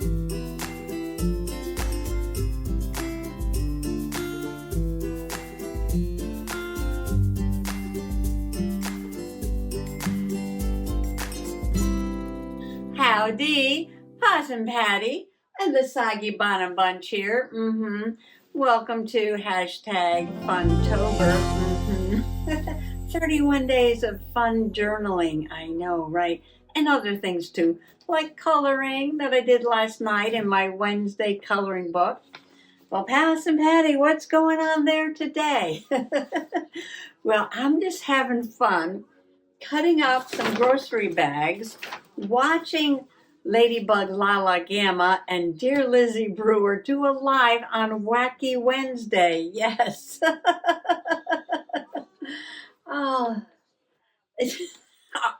Howdy, Possum Patty and the Soggy Bottom Bunch here. Welcome to #FUNtober. 31 days of fun journaling. I know, right? And other things too, like coloring that I did last night in my Wednesday coloring book. Well, Possum Patty, what's going on there today? Well, I'm just having fun cutting up some grocery bags, watching Ladybug Lala Gamma and Dear Lizzie Brewer do a live on Wacky Wednesday. Yes. Oh,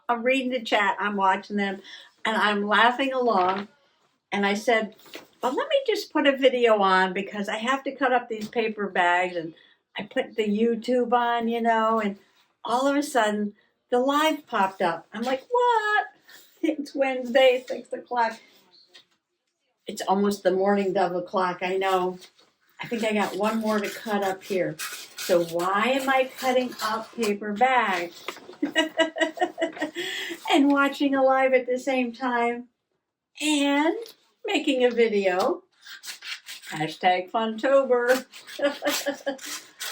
I'm reading the chat, I'm watching them, and I'm laughing along. And I said, well, let me just put a video on because I have to cut up these paper bags. And I put the YouTube on, and all of a sudden the live popped up. I'm like, what? It's Wednesday, 6 o'clock. It's almost the morning dove o'clock. I know. I think I got one more to cut up here. So why am I cutting up paper bags and watching a live at the same time and making a video? #FUNtober.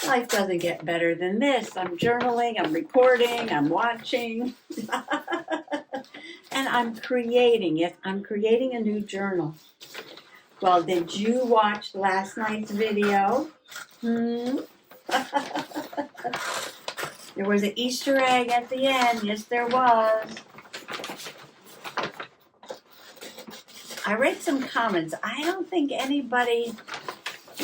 Life doesn't get better than this. I'm journaling, I'm recording, I'm watching, and I'm creating. Yes, I'm creating a new journal. Well, did you watch last night's video? There was an Easter egg at the end. Yes, there was. I read some comments. I don't think anybody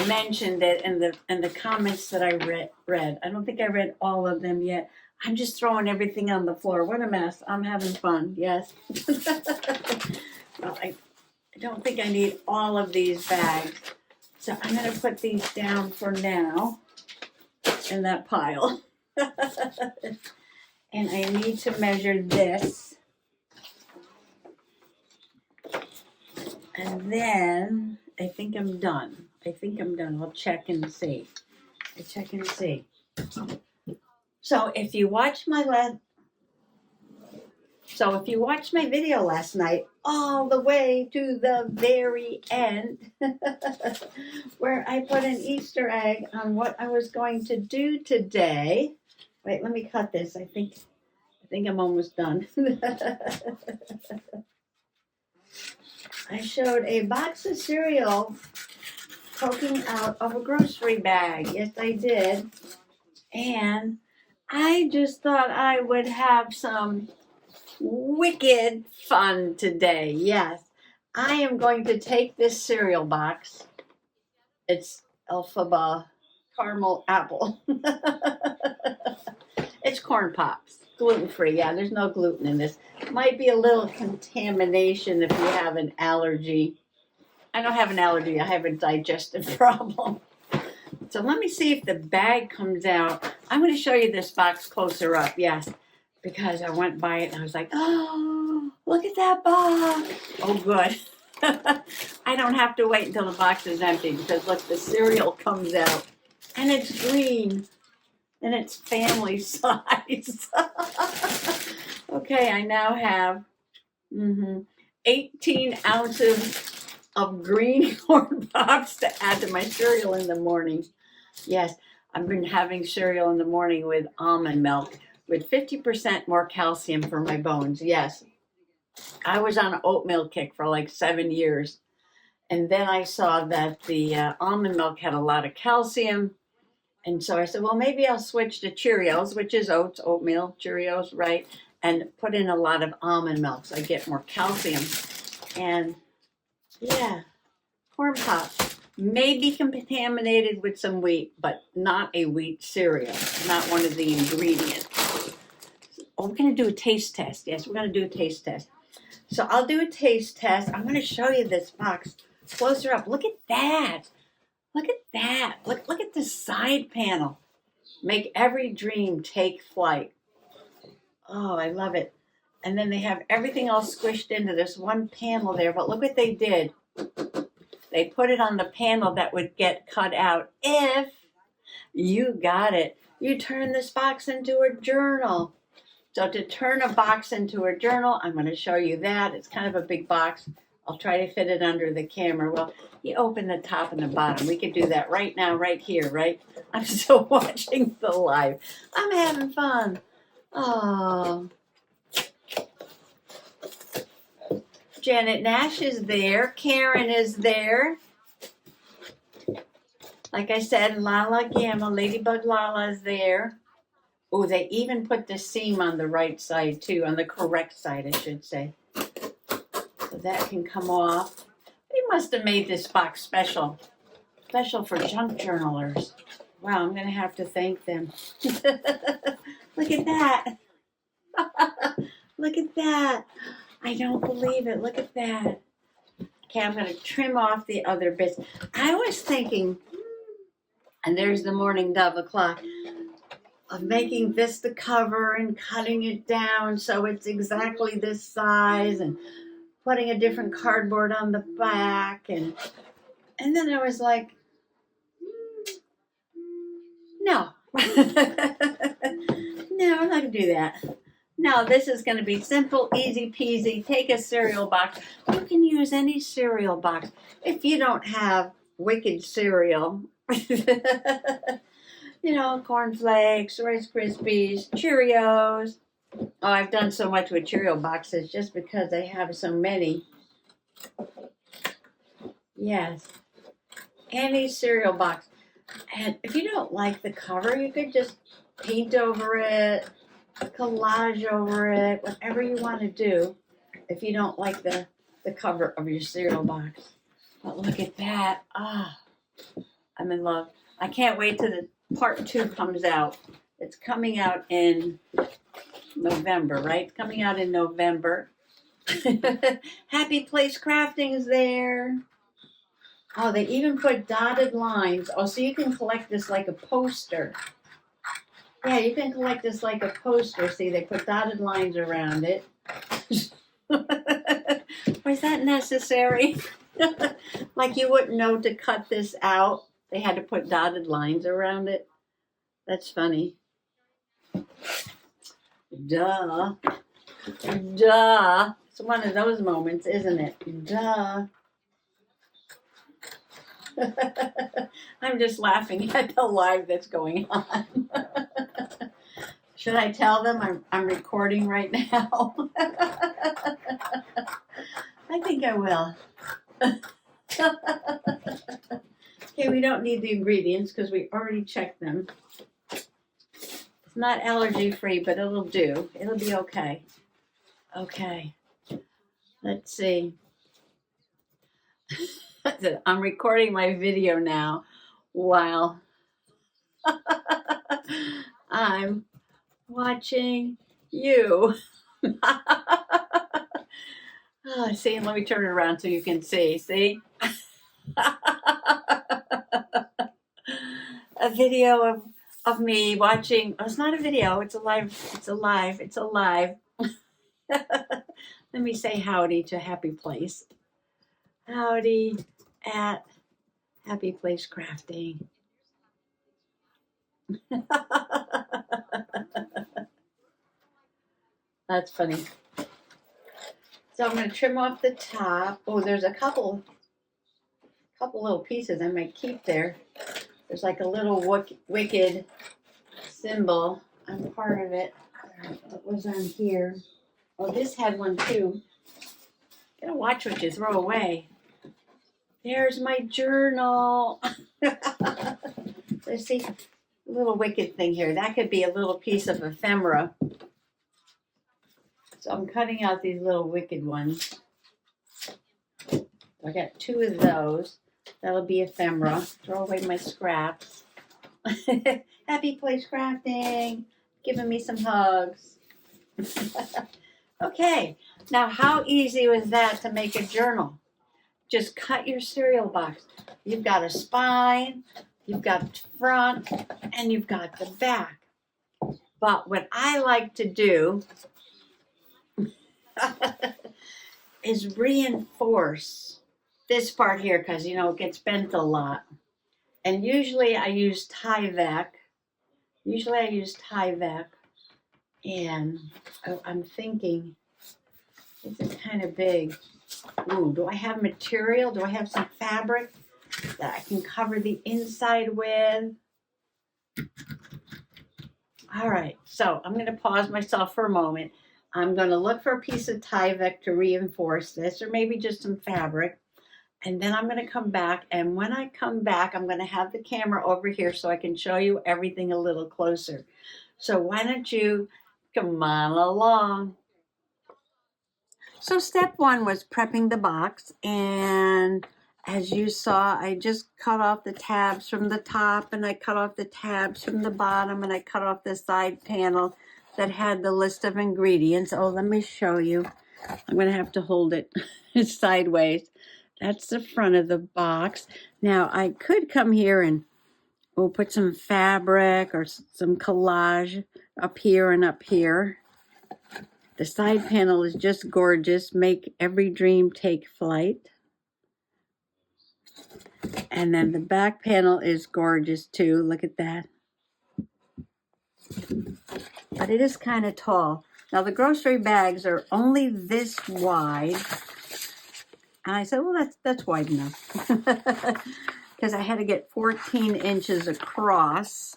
mentioned it in the comments that I read. I don't think I read all of them yet. I'm just throwing everything on the floor. What a mess. I'm having fun. Yes. Well, I don't think I need all of these bags. So I'm going to put these down for now in that pile. And I need to measure this. And then I think I'm done. I'll check and see. So if you watched my video last night all the way to the very end, where I put an Easter egg on what I was going to do today. Wait, let me cut this. I think I'm almost done. I showed a box of cereal poking out of a grocery bag. Yes, I did. And I just thought I would have some wicked fun today. Yes, I am going to take this cereal box. It's Elphaba caramel apple. It's corn pops, gluten-free. Yeah, there's no gluten in this. Might be a little contamination if you have an allergy. I don't have an allergy. I have a digestive problem. So let me see if the bag comes out. I'm going to show you this box closer up. Yes, because I went by it and I was like, oh, look at that box. Oh, good. I don't have to wait until the box is empty because look, the cereal comes out and it's green and it's family size. Okay, I now have 18 ounces of green corn pops to add to my cereal in the morning. Yes, I've been having cereal in the morning with almond milk with 50% more calcium for my bones. Yes, I was on an oatmeal kick for like 7 years. And then I saw that the almond milk had a lot of calcium. And so I said, well, maybe I'll switch to Cheerios, which is oats, oatmeal, Cheerios, right? And put in a lot of almond milk so I get more calcium. And yeah, corn pops may be contaminated with some wheat, but not a wheat cereal, not one of the ingredients. Oh, we're going to do a taste test. Yes, we're going to do a taste test. So I'll do a taste test. I'm going to show you this box closer up. Look at that. Look at that. Look at the side panel. Make every dream take flight. Oh, I love it. And then they have everything all squished into this one panel there. But look what they did. They put it on the panel that would get cut out if you got it. You turn this box into a journal. So to turn a box into a journal, I'm going to show you that. It's kind of a big box. I'll try to fit it under the camera. Well, you open the top and the bottom. We could do that right now, right here, right? I'm still watching the live. I'm having fun. Oh. Janet Nash is there. Karen is there. Like I said, Lala Gamma, Ladybug Lala is there. Oh, they even put the seam on the right side too, on the correct side, I should say. So that can come off. They must have made this box special for junk journalers. Wow, I'm going to have to thank them. Look at that. Look at that. I don't believe it. Look at that. Okay, I'm going to trim off the other bits. I was thinking, and there's the Morning Dove o'clock, of making this the cover and cutting it down so it's exactly this size and putting a different cardboard on the back. And then I was like, no. No, I'm not going to do that. No, this is going to be simple, easy peasy. Take a cereal box. You can use any cereal box. If you don't have wicked cereal, you know, cornflakes, Rice Krispies, Cheerios. Oh, I've done so much with Cheerio boxes just because I have so many. Yes, any cereal box. And if you don't like the cover, you could just paint over it, collage over it, whatever you want to do if you don't like the cover of your cereal box. But look at that. Ah, I'm in love. I can't wait till the part 2 comes out. It's coming out in November, right? It's coming out in November. Happy Place Crafting is there. Oh, they even put dotted lines. Oh, so you can collect this like a poster. Yeah, you can collect this like a poster. See, they put dotted lines around it. Was that necessary? Like you wouldn't know to cut this out. They had to put dotted lines around it. That's funny. Duh. Duh. It's one of those moments, isn't it? Duh. I'm just laughing at the live that's going on. Should I tell them I'm recording right now? I think I will. Okay, we don't need the ingredients because we already checked them. It's not allergy free, but it'll do. It'll be okay. Okay. Let's see. I'm recording my video now while I'm watching you. Oh, see, let me turn it around so you can see. See? A video of me watching. Oh, it's not a video. It's a live. It's a live. It's a live. Let me say howdy to Happy Place. Howdy at Happy Place Crafting. That's funny. So I'm going to trim off the top. Oh, there's a couple little pieces I might keep there. There's like a little wicked symbol on part of it. What was on here? Oh, this had one too. Gotta watch what you throw away. There's my journal. Let's see, a little wicked thing here. That could be a little piece of ephemera. So I'm cutting out these little wicked ones. I got 2 of those. That'll be ephemera. Throw away my scraps. Happy Place Crafting. Giving me some hugs. Okay. Now, how easy was that to make a journal? Just cut your cereal box. You've got a spine, you've got front, and you've got the back. But what I like to do is reinforce this part here because, you know, it gets bent a lot. And usually I use Tyvek. And I'm thinking, this is kind of big. Ooh, do I have material? Do I have some fabric that I can cover the inside with? All right, so I'm going to pause myself for a moment. I'm going to look for a piece of Tyvek to reinforce this, or maybe just some fabric. And then I'm going to come back. And when I come back, I'm going to have the camera over here so I can show you everything a little closer. So why don't you come on along? So step one was prepping the box. And as you saw, I just cut off the tabs from the top, and I cut off the tabs from the bottom, and I cut off the side panel that had the list of ingredients. Oh, let me show you. I'm going to have to hold it sideways. That's the front of the box. Now, I could come here and put some fabric or some collage up here and up here. The side panel is just gorgeous. Make every dream take flight. And then the back panel is gorgeous too. Look at that. But it is kind of tall. Now, the grocery bags are only this wide. And I said, well, that's wide enough. Because I had to get 14 inches across.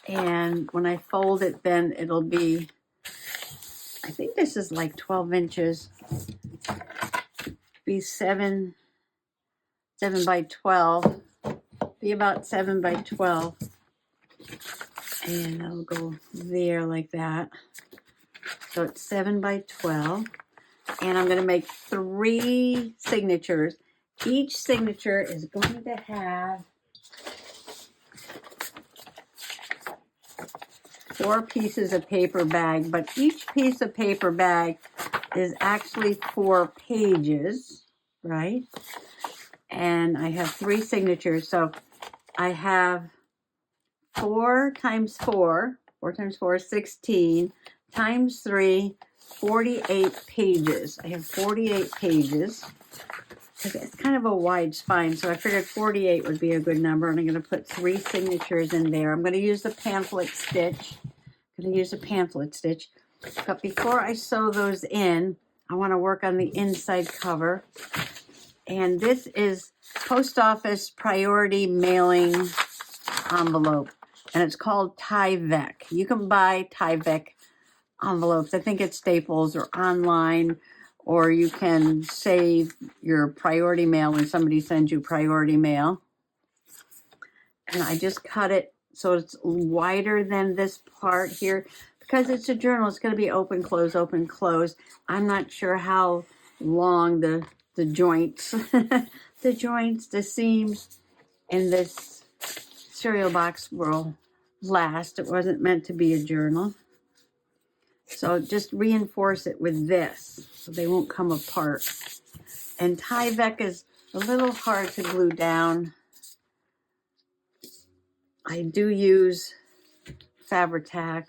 And when I fold it, then it'll be, I think this is like 12 inches. Be 7 by 12. Be about 7 by 12. And I'll go there like that. So it's 7 by 12. And I'm going to make 3 signatures. Each signature is going to have 4 pieces of paper bag, but each piece of paper bag is actually 4 pages, right? And I have 3 signatures. So I have 4 times 4 times 4 is 16, times 3, 48 pages. I have 48 pages. It's kind of a wide spine, so I figured 48 would be a good number, and I'm going to put 3 signatures in there. I'm going to use the pamphlet stitch. But before I sew those in, I want to work on the inside cover. And this is Post Office Priority Mailing envelope, and it's called Tyvek. You can buy Tyvek envelopes. I think it's Staples or online, or you can save your priority mail when somebody sends you priority mail. And I just cut it so it's wider than this part here. Because it's a journal, it's going to be open, close, open, close. I'm not sure how long the joints, the seams in this cereal box will last. It wasn't meant to be a journal. So just reinforce it with this so they won't come apart. And Tyvek is a little hard to glue down. I do use Fabri-Tac,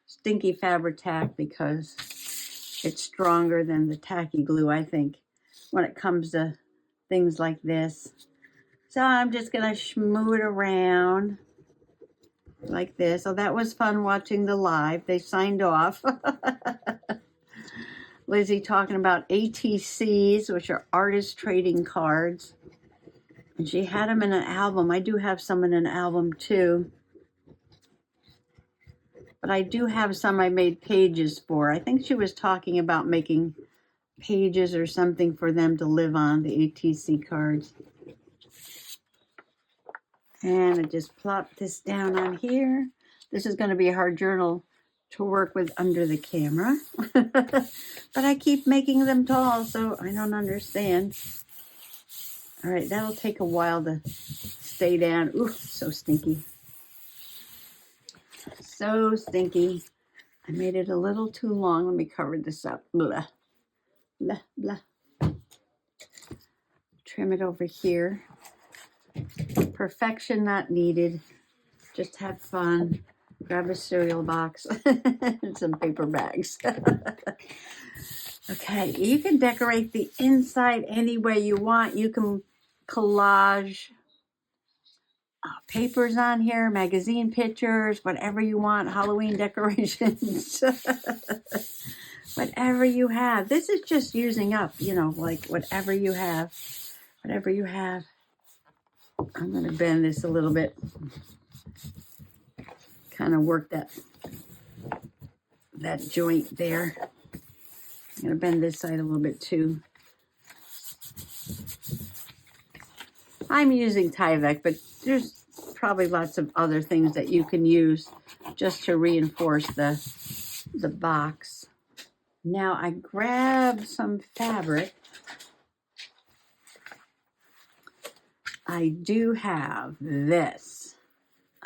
stinky Fabri-Tac, because it's stronger than the tacky glue, I think, when it comes to things like this. So I'm just going to schmoo it around like this. So that was fun watching the live. They signed off. Lizzie talking about ATCs, which are artist trading cards. And she had them in an album. I do have some in an album too. But I do have some I made pages for. I think she was talking about making pages or something for them to live on, the ATC cards. And I just plop this down on here. This is going to be a hard journal to work with under the camera. But I keep making them tall, so I don't understand. All right, that'll take a while to stay down. Ooh, so stinky. So stinky. I made it a little too long. Let me cover this up. Blah, blah, blah. Trim it over here. Perfection not needed. Just have fun. Grab a cereal box and some paper bags. Okay, you can decorate the inside any way you want. You can collage papers on here, magazine pictures, whatever you want, Halloween decorations, whatever you have. This is just using up, you know, like whatever you have, whatever you have. I'm going to bend this a little bit, kind of work that joint there. I'm going to bend this side a little bit too. I'm using Tyvek, but there's probably lots of other things that you can use just to reinforce the box. Now I grabbed some fabric. I do have this.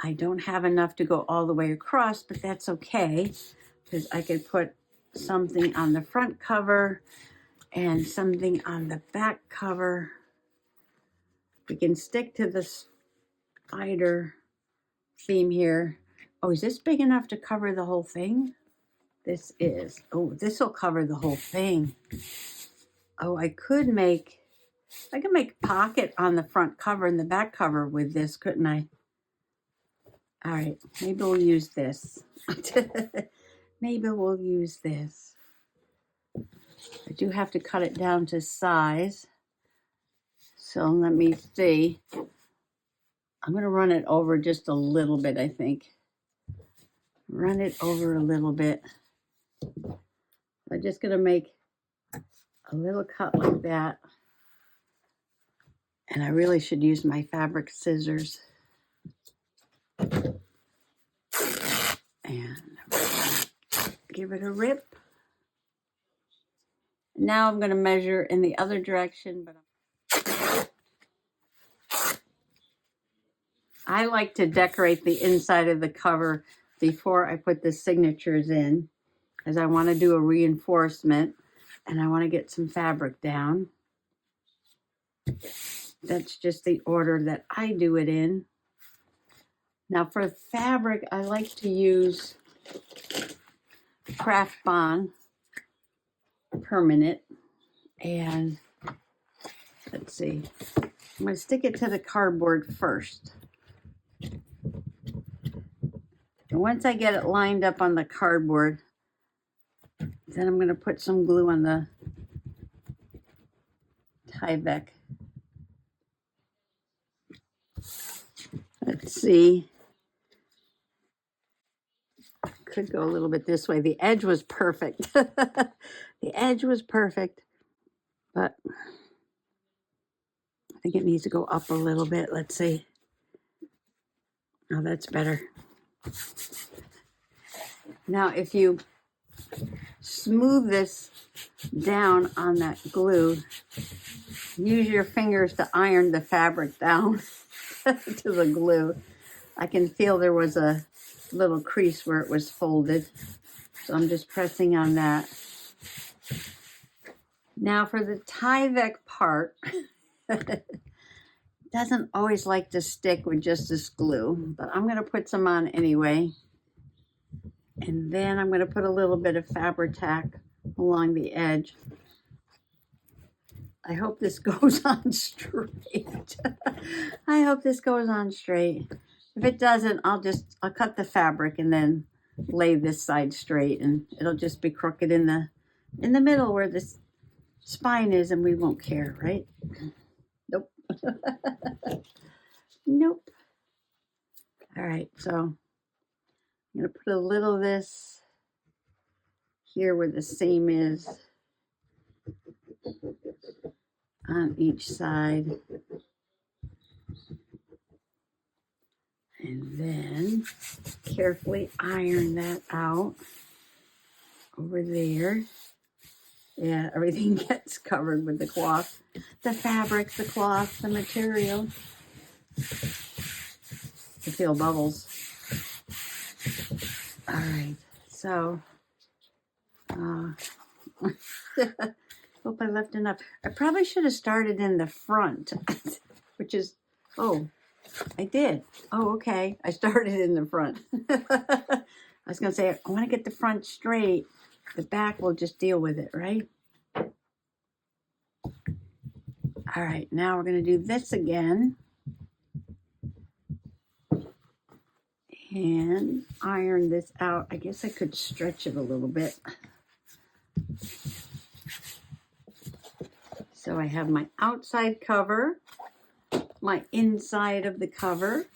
I don't have enough to go all the way across, but that's okay because I could put something on the front cover and something on the back cover. We can stick to the spider theme here. Oh, is this big enough to cover the whole thing? This is. Oh, this will cover the whole thing. Oh, I could make a pocket on the front cover and the back cover with this, couldn't I? All right, maybe we'll use this. Maybe we'll use this. I do have to cut it down to size. So let me see. I'm going to run it over just a little bit, I think. Run it over a little bit. I'm just going to make a little cut like that. And I really should use my fabric scissors. And give it a rip. Now I'm going to measure in the other direction, but I like to decorate the inside of the cover before I put the signatures in, because I want to do a reinforcement and I want to get some fabric down. That's just the order that I do it in. Now for fabric, I like to use Craft Bond Permanent. And let's see, I'm going to stick it to the cardboard first. And once I get it lined up on the cardboard, then I'm going to put some glue on the Tyvek. Let's see. Could go a little bit this way. The edge was perfect. The edge was perfect. But I think it needs to go up a little bit. Let's see. Oh, that's better. Now, if you smooth this down on that glue, use your fingers to iron the fabric down to the glue. I can feel there was a little crease where it was folded. So I'm just pressing on that. Now for the Tyvek part, it doesn't always like to stick with just this glue, but I'm going to put some on anyway. And then I'm going to put a little bit of Fabri-Tac along the edge. I hope this goes on straight. I hope this goes on straight. If it doesn't, I'll cut the fabric and then lay this side straight, and it'll just be crooked in the middle where this spine is, and we won't care, right? Nope. Nope. All right, so I'm going to put a little of this here where the seam is on each side. And then carefully iron that out over there. Yeah, everything gets covered with the cloth. The fabric, the cloth, the material. I feel bubbles. All right, so hope I left enough. I probably should have started in the front, which is, oh, I did. Oh, okay. I started in the front. I was going to say, I want to get the front straight. The back will just deal with it, right? All right, now we're going to do this again. And iron this out. I guess I could stretch it a little bit. So I have my outside cover, my inside of the cover.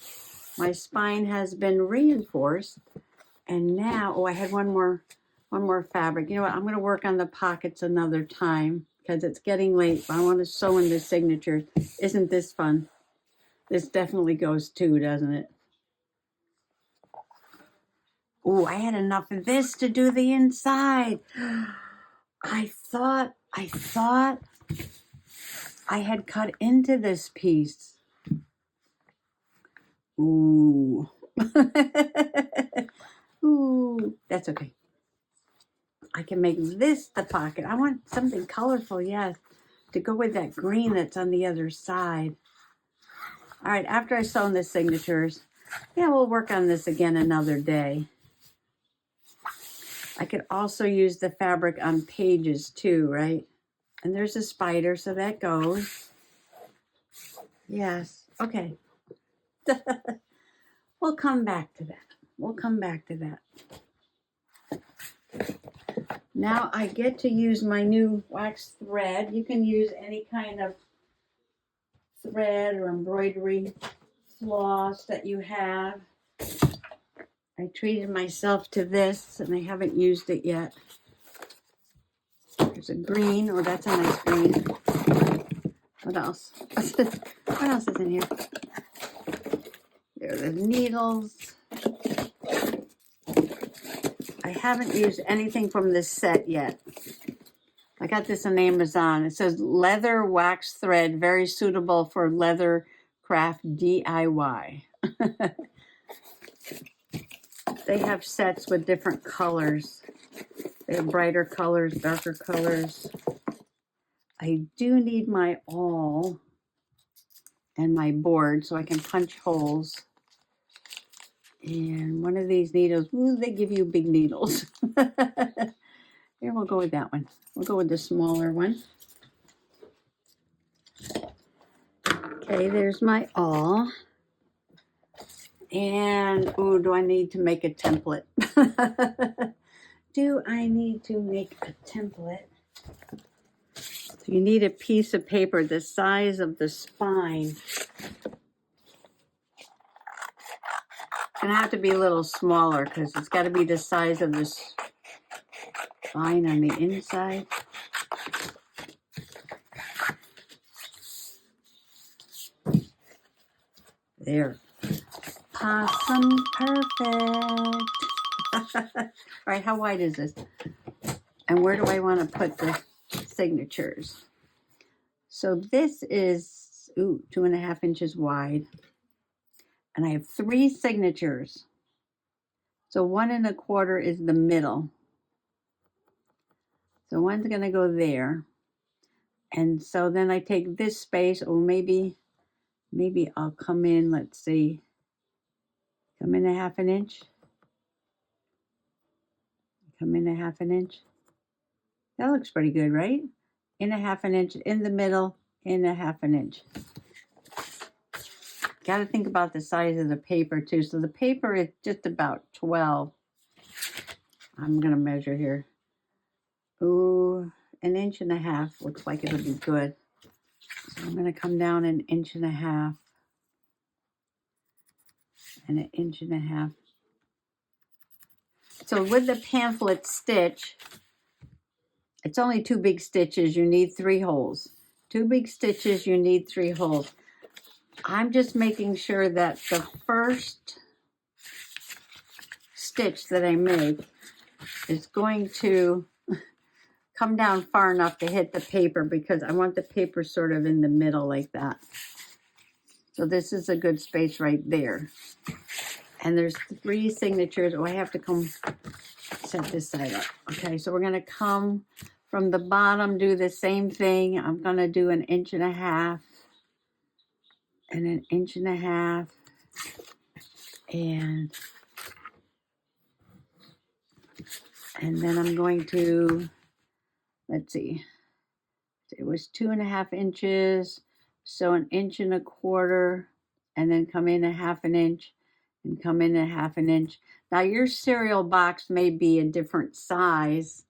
My spine has been reinforced. And now, oh, I had one more fabric. You know what? I'm going to work on the pockets another time because it's getting late. I want to sew in the signatures. Isn't this fun? This definitely goes too, doesn't it? Oh, I had enough of this to do the inside. I thought I had cut into this piece. Ooh. Ooh, that's okay. I can make this the pocket. I want something colorful, yes, to go with that green that's on the other side. All right, after I sew in the signatures, yeah, we'll work on this again another day. I could also use the fabric on pages too, right? And there's a spider, so that goes. Yes, okay. We'll come back to that. We'll come back to that. Now I get to use my new wax thread. You can use any kind of thread or embroidery floss that you have. I treated myself to this and I haven't used it yet. There's a green. Oh, that's a nice green. What else? What else is in here? There are the needles. I haven't used anything from this set yet. I got this on Amazon. It says leather wax thread, very suitable for leather craft DIY. They have sets with different colors. They have brighter colors, darker colors. I do need my awl and my board so I can punch holes. And one of these needles, ooh, they give you big needles. Here, we'll go with that one. We'll go with the smaller one. Okay, there's my awl. And, oh, do I need to make a template? Do I need to make a template? So you need a piece of paper the size of the spine. It's going to have to be a little smaller because it's got to be the size of the spine on the inside. There. Awesome. Perfect. All right, how wide is this? And where do I want to put the signatures? So this is, 2.5 inches wide. And I have 3 signatures. So 1 1/4 is the middle. So one's going to go there. And so then I take this space, or maybe I'll come in, let's see, come in 1/2 inch. Come in 1/2 inch. That looks pretty good, right? In 1/2 inch, in the middle, in 1/2 inch. Got to think about the size of the paper too. So the paper is just about 12. I'm going to measure here. Ooh, 1.5 inches looks like it'll be good. So I'm going to come down 1.5 inches. And 1.5 inches. So with the pamphlet stitch, it's only 2 big stitches. You need 3 holes. 2 big stitches, you need 3 holes. I'm just making sure that the first stitch that I make is going to come down far enough to hit the paper because I want the paper sort of in the middle like that. So this is a good space right there. And there's 3 signatures. Oh, I have to come set this side up. Okay, so we're going to come from the bottom, do the same thing. I'm going to do 1.5 inches and 1.5 inches. And then I'm going to, let's see, it was 2.5 inches. So 1.25 inches, and then come in 1/2 inch and come in 1/2 inch. Now your cereal box may be a different size.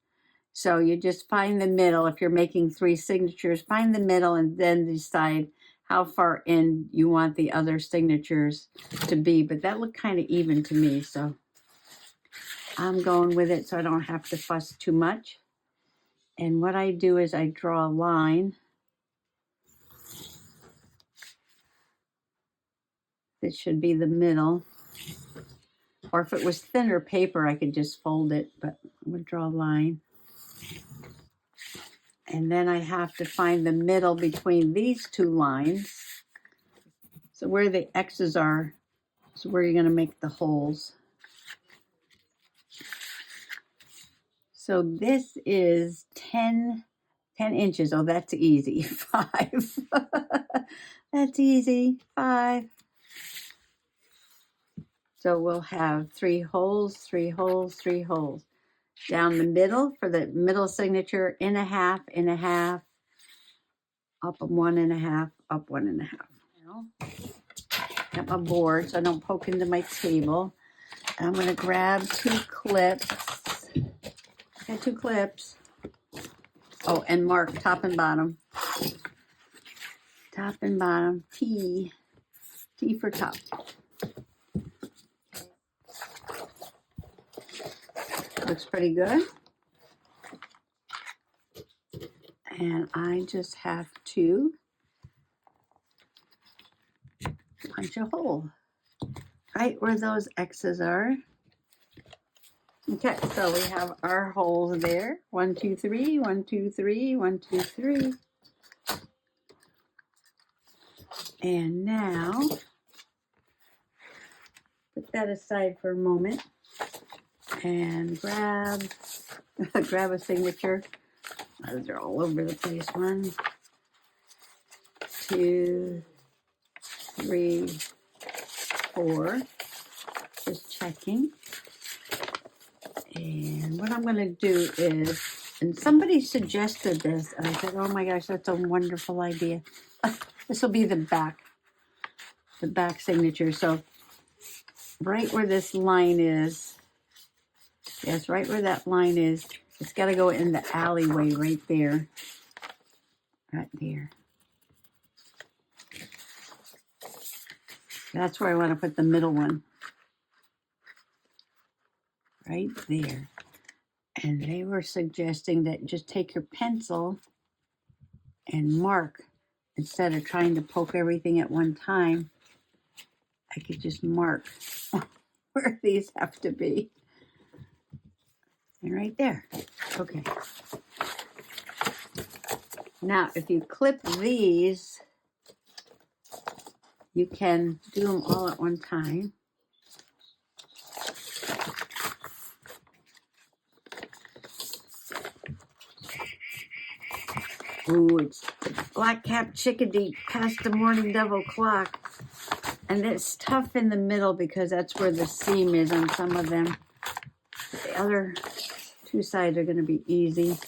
So you just find the middle. If you're making 3 signatures, find the middle and then decide how far in you want the other signatures to be. But that looked kind of even to me, so I'm going with it so I don't have to fuss too much. And what I do is I draw a line. It should be the middle. Or if it was thinner paper, I could just fold it, but I'm going to draw a line. And then I have to find the middle between these 2 lines. So where the X's are is where you're going to make the holes. So this is 10 inches. Oh, that's easy. 5. That's easy. 5. So we'll have 3 holes, 3 holes, 3 holes. Down the middle for the middle signature, in 1/2, in 1/2, up 1.5, up 1.5. Now, got my board so I don't poke into my table. And I'm going to grab 2 clips. Got 2 clips. Oh, and mark top and bottom. Top and bottom. T. T for top. Looks pretty good. And I just have to punch a hole right where those X's are. Okay, so we have our holes there. 1, 2, 3, 1, 2, 3, 1, 2, 3. And now, put that aside for a moment and grab a signature. Those are all over the place. 1, 2, 3, 4. Just checking. And what I'm going to do is, and somebody suggested this, and I said, oh my gosh, that's a wonderful idea. This will be the back signature. So right where this line is, yes, right where that line is, it's got to go in the alleyway right there. Right there. That's where I want to put the middle one. Right there. And they were suggesting that just take your pencil and mark instead of trying to poke everything at one time. I could just mark where these have to be. And right there. Okay. Now, if you clip these, you can do them all at one time. Ooh, it's black-capped chickadee past the morning double clock. And it's tough in the middle because that's where the seam is on some of them. But the other 2 sides are going to be easy.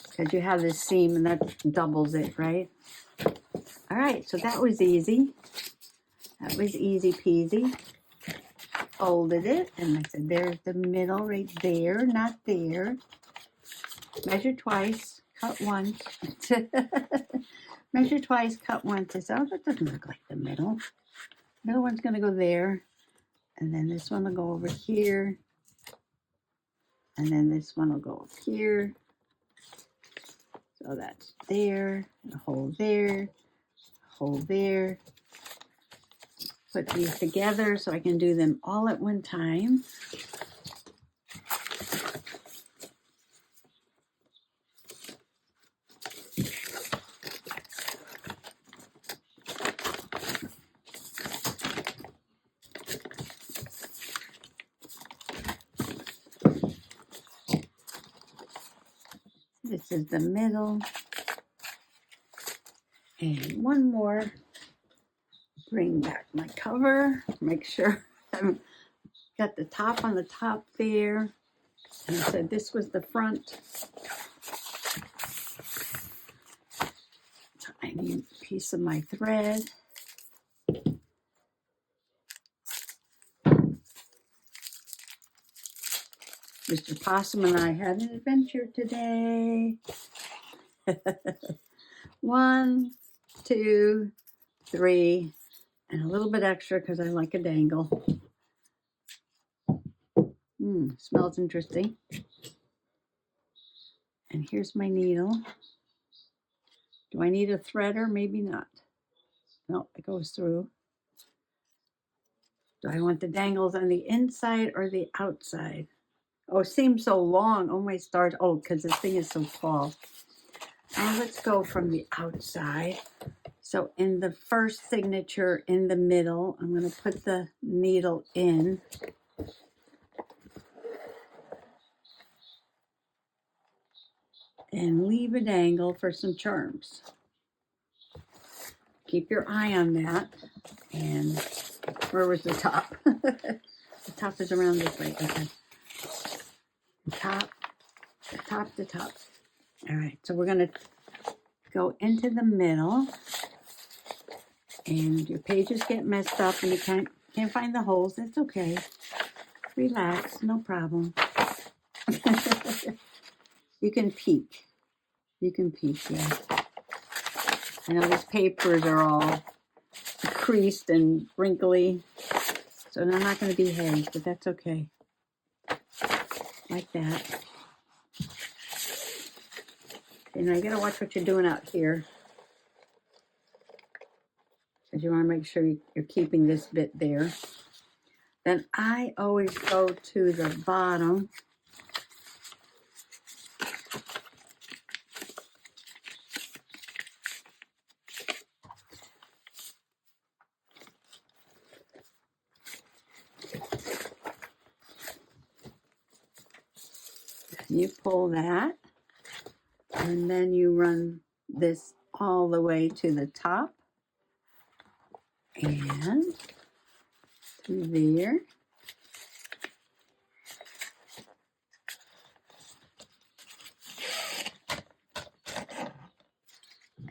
Because you have this seam and that doubles it, right? All right, so that was easy. That was easy peasy. Folded it, and I said, there's the middle right there, not there. Measure twice. Cut once. Measure twice, cut once. I said, oh, that doesn't look like the middle. Middle one's going to go there. And then this one will go over here. And then this one will go up here. So that's there. A hole there. A hole there. Put these together so I can do them all at one time. This is the middle. And one more. Bring back my cover. Make sure I've got the top on the top there. And I said this was the front. I need a piece of my thread. Mr. Possum and I had an adventure today. 1, 2, 3, and a little bit extra because I like a dangle. Smells interesting. And here's my needle. Do I need a threader? Maybe not. No, it goes through. Do I want the dangles on the inside or the outside? Oh, it seems so long. Oh, my stars. Oh, because this thing is so tall. Now let's go from the outside. So in the first signature in the middle, I'm going to put the needle in. And leave a dangle for some charms. Keep your eye on that. And where was the top? The top is around this way. Okay. The top, the top, the top. All right. So we're going to go into the middle. And your pages get messed up and you can't find the holes. That's okay. Relax. No problem. You can peek. You can peek, yeah. I know these papers are all creased and wrinkly, so they're not going to behave, but that's okay. Like that. And now you got to watch what you're doing out here, because you want to make sure you're keeping this bit there. Then I always go to the bottom. You pull that, and then you run this all the way to the top and through there.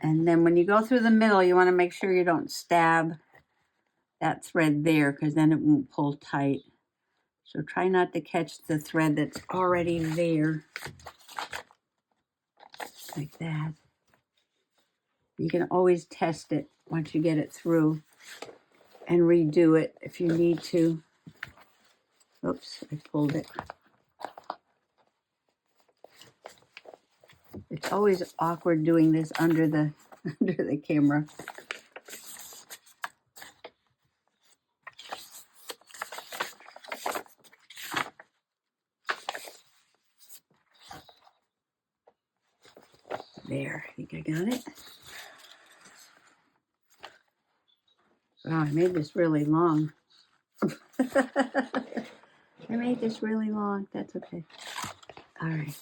And then when you go through the middle, you want to make sure you don't stab that thread there, because then it won't pull tight. So try not to catch the thread that's already there. Like that. You can always test it once you get it through and redo it if you need to. Oops, I pulled it. It's always awkward doing this under the camera. There, I think I got it. Wow, I made this really long. I made this really long. That's okay. All right.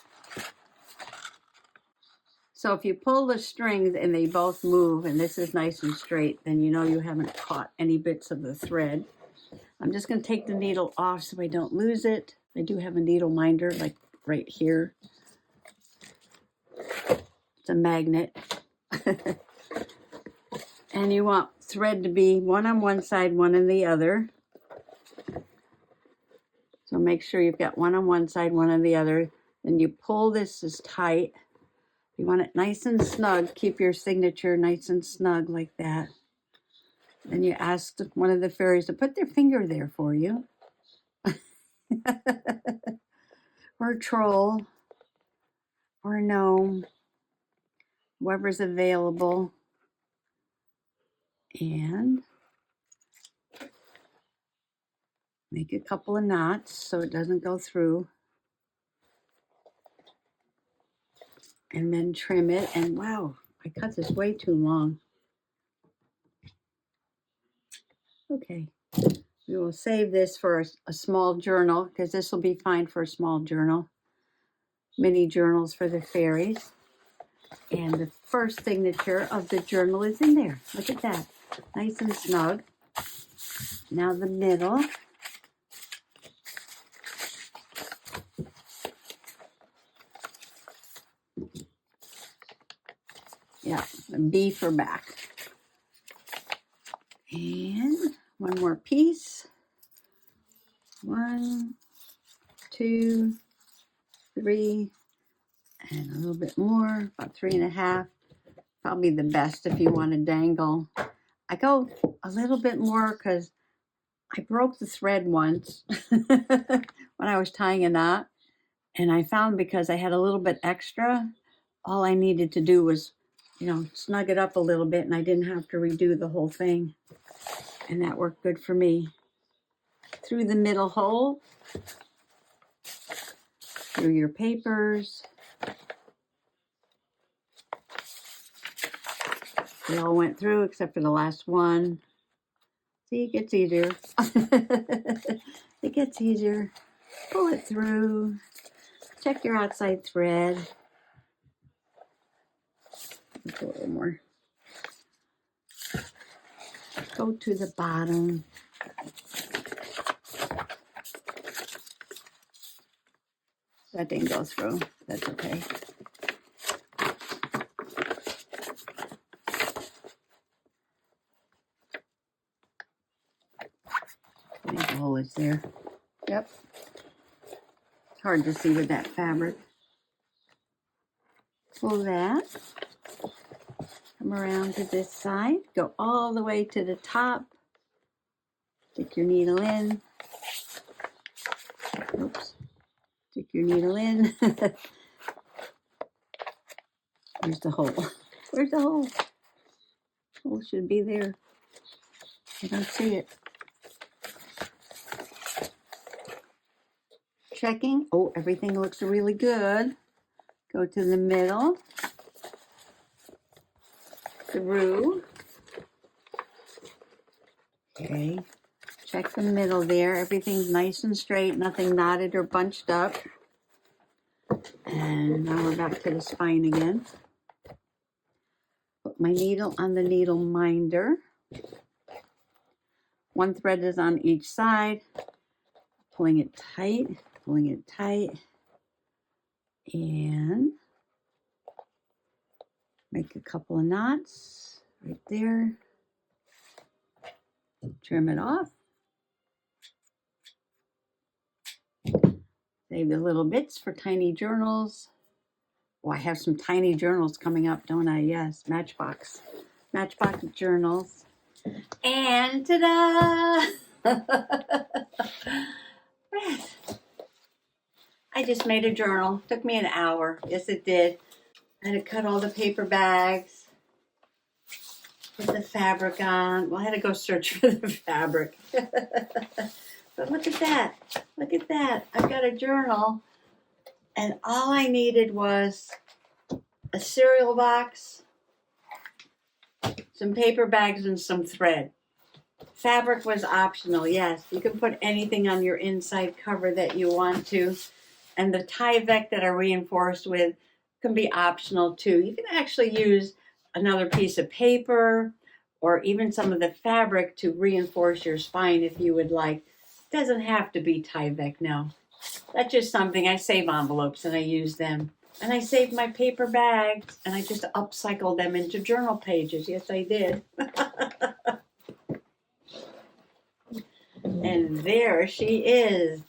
So if you pull the strings and they both move and this is nice and straight, then you know you haven't caught any bits of the thread. I'm just going to take the needle off so I don't lose it. I do have a needle minder like right here. It's a magnet. And you want thread to be one on one side, one on the other. So make sure you've got one on one side, one on the other. Then you pull this as tight. You want it nice and snug. Keep your signature nice and snug like that. Then you ask one of the fairies to put their finger there for you. Or a troll. Or a gnome. Whoever's available. And make a couple of knots so it doesn't go through. And then trim it. And wow, I cut this way too long. Okay. We will save this for a small journal, because this will be fine for a small journal. Mini journals for the fairies. And the first signature of the journal is in there. Look at that. Nice and snug. Now the middle. Yeah, B for back. And one more piece. 1, 2, 3, and a little bit more, about 3.5. Probably the best if you want to dangle. I go a little bit more because I broke the thread once when I was tying a knot. And I found because I had a little bit extra, all I needed to do was, snug it up a little bit, and I didn't have to redo the whole thing. And that worked good for me. Through the middle hole, through your papers. They all went through except for the last one. See, it gets easier. It gets easier. Pull it through. Check your outside thread. Let's go a little more. Go to the bottom. That didn't go through. That's okay. I think the hole is there. Yep. It's hard to see with that fabric. Pull that. Come around to this side. Go all the way to the top. Stick your needle in. Oops. Stick your needle in. Where's the hole? Where's the hole? Hole should be there. I don't see it. Checking. Oh, everything looks really good. Go to the middle. Through. Okay. Check the middle there. Everything's nice and straight. Nothing knotted or bunched up. And now we're back to the spine again. Put my needle on the needle minder. One thread is on each side. Pulling it tight. Pulling it tight. And make a couple of knots right there. Trim it off. Save the little bits for tiny journals. Oh, I have some tiny journals coming up, don't I? Yes, Matchbox journals. And ta-da! I just made a journal. Took me an hour. Yes, it did. I had to cut all the paper bags. Put the fabric on. Well, I had to go search for the fabric. But look at that. Look at that. I've got a journal. And all I needed was a cereal box, some paper bags, and some thread. Fabric was optional, yes. You can put anything on your inside cover that you want to. And the Tyvek that I reinforced with can be optional too. You can actually use another piece of paper or even some of the fabric to reinforce your spine if you would like. It doesn't have to be Tyvek, no. That's just something. I save envelopes and I use them. And I saved my paper bags and I just upcycled them into journal pages. Yes, I did. And there she is.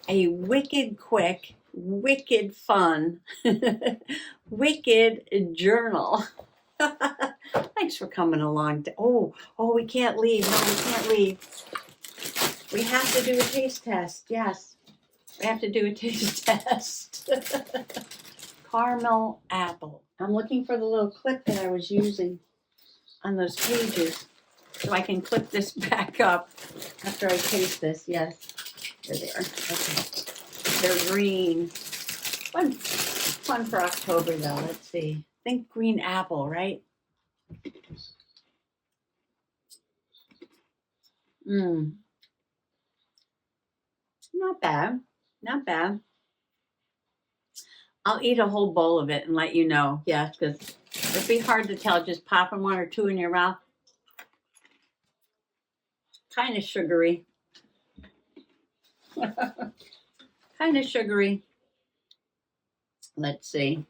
A wicked quick, wicked fun, wicked journal. Thanks for coming along. Oh, we can't leave. No, we can't leave. We have to do a taste test. Yes, we have to do a taste test. Caramel apple. I'm looking for the little clip that I was using on those pages so I can clip this back up after I taste this. Yes, there they are. Okay. They're green. Fun for October though. Let's see. Think green apple, right? Not bad. Not bad. I'll eat a whole bowl of it and let you know. Yes, because it'd be hard to tell just popping one or two in your mouth. Kind of sugary. Kind of sugary. Let's see.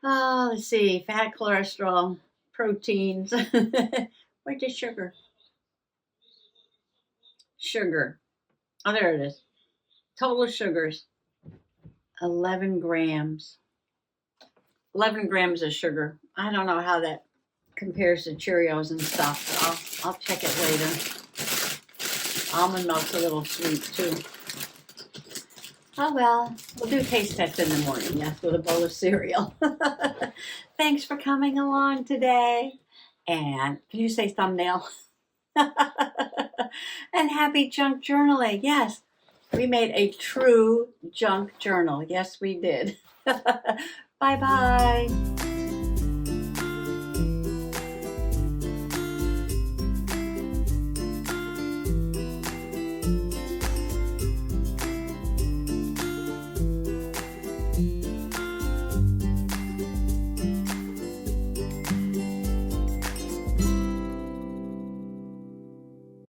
Oh, let's see. Fat, cholesterol, proteins. Where's the sugar? Sugar. Oh, there it is. Total sugars, 11 grams. 11 grams of sugar. I don't know how that compares to Cheerios and stuff. So I'll check it later. Almond milk's a little sweet too. Oh well, we'll do taste test in the morning, yes, with a bowl of cereal. Thanks for coming along today. And can you say thumbnail? And happy junk journaling. Yes, we made a true junk journal. Yes, we did. Bye bye.